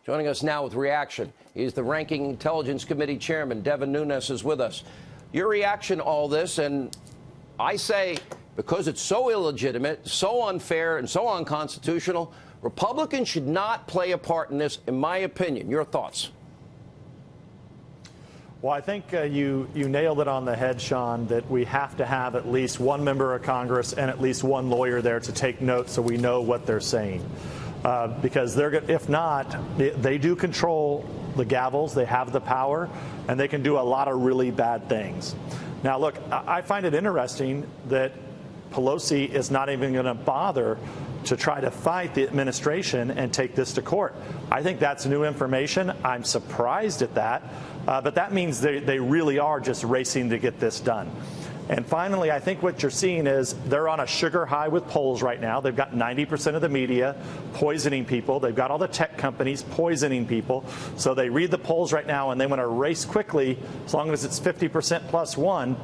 Joining us now with reaction is the Ranking Intelligence Committee Chairman, Devin Nunes, is with us. Your reaction to all this, and I say, because it's so illegitimate, so unfair, and so unconstitutional, Republicans should not play a part in this, in my opinion. Your thoughts? Well, I think you nailed it on the head, Sean, that we have to have at least one member of Congress and at least one lawyer there to take notes so we know what they're saying. Because if not, they do control the gavels, they have the power, and they can do a lot of really bad things. Now, look, I find it interesting that Pelosi is not even going to bother to try to fight the administration and take this to court. I think that's new information. I'm surprised at that, but that means they really are just racing to get this done. And finally, I think what you're seeing is they're on a sugar high with polls right now. They've got 90% of the media poisoning people. They've got all the tech companies poisoning people. So they read the polls right now, and they want to race quickly, as long as it's 50% plus one,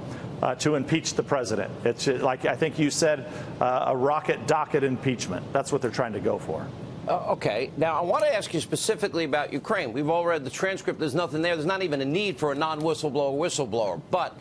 to impeach the president. It's like I think you said, a rocket docket impeachment. That's what they're trying to go for. Okay. Now, I want to ask you specifically about Ukraine. We've all read the transcript. There's nothing there. There's not even a need for a non-whistleblower. But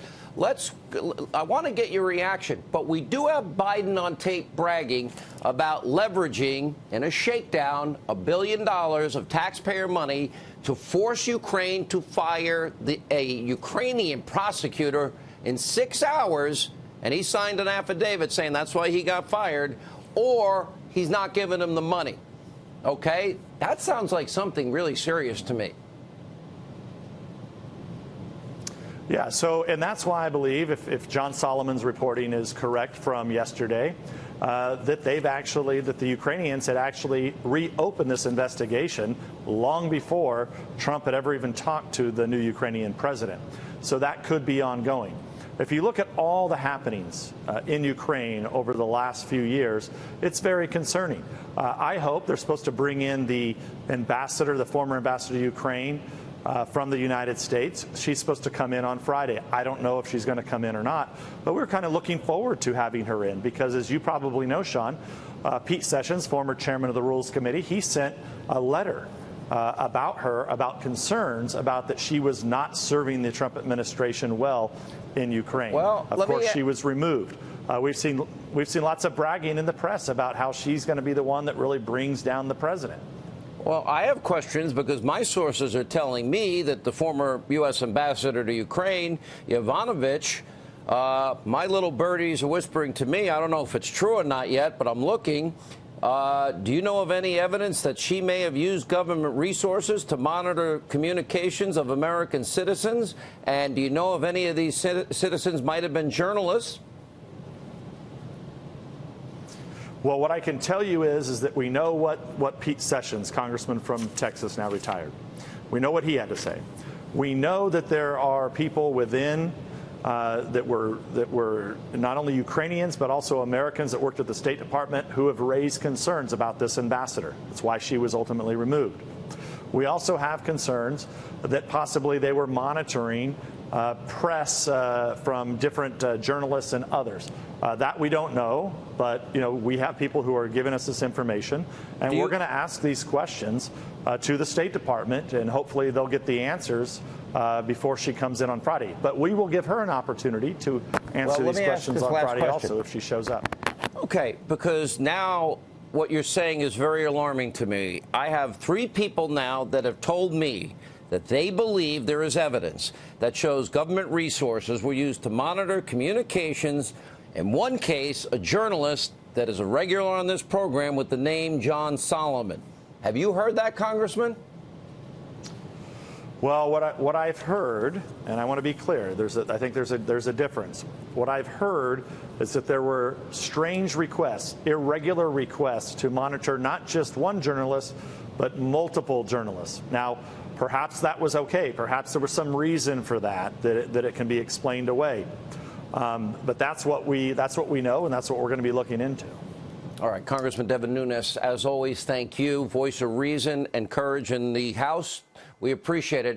I want to get your reaction. But we do have Biden on tape bragging about leveraging in a shakedown $1 billion of taxpayer money to force Ukraine to fire a Ukrainian prosecutor in 6 hours. And he signed an affidavit saying that's why he got fired, or he's not giving him the money. OK, that sounds like something really serious to me. Yeah, so, and that's why I believe, if John Solomon's reporting is correct from yesterday, that the Ukrainians had actually reopened this investigation long before Trump had ever even talked to the new Ukrainian president. So that could be ongoing. If you look at all the happenings in Ukraine over the last few years, it's very concerning. I hope they're supposed to bring in the ambassador, the former ambassador to Ukraine, from the United States. She's supposed to come in on Friday. I don't know if she's going to come in or not, but we're kind of looking forward to having her in because, as you probably know, Sean, Pete Sessions, former chairman of the Rules Committee, he sent a letter about her, about concerns about that she was not serving the Trump administration well in Ukraine. Well, of course, she was removed. We've seen lots of bragging in the press about how she's going to be the one that really brings down the president. Well, I have questions because my sources are telling me that the former U.S. ambassador to Ukraine, Yovanovitch, my little birdies are whispering to me, I don't know if it's true or not yet, but I'm looking. Do you know of any evidence that she may have used government resources to monitor communications of American citizens? And do you know if any of these citizens might have been journalists? Well, what I can tell you is that we know what Pete Sessions, congressman from Texas, now retired, we know what he had to say. We know that there are people within that were not only Ukrainians but also Americans that worked at the State Department who have raised concerns about this ambassador. That's why she was ultimately removed. We also have concerns that possibly they were monitoring press from different journalists and others. That we don't know, but we have people who are giving us this information, and we're going to ask these questions to the State Department, and hopefully they'll get the answers before she comes in on Friday. But we will give her an opportunity to answer these questions on Friday also if she shows up. Okay, because now what you're saying is very alarming to me. I have 3 people now that have told me that they believe there is evidence that shows government resources were used to monitor communications. In one case, a journalist that is a regular on this program with the name John Solomon. Have you heard that, Congressman? Well, what I've heard, and I want to be clear, I think there's a difference. What I've heard is that there were strange requests, irregular requests to monitor not just one journalist, but multiple journalists. Now, perhaps that was okay. Perhaps there was some reason for that it can be explained away. But that's what we know, and that's what we're going to be looking into. All right, Congressman Devin Nunes, as always, thank you. Voice of reason and courage in the House. We appreciate it.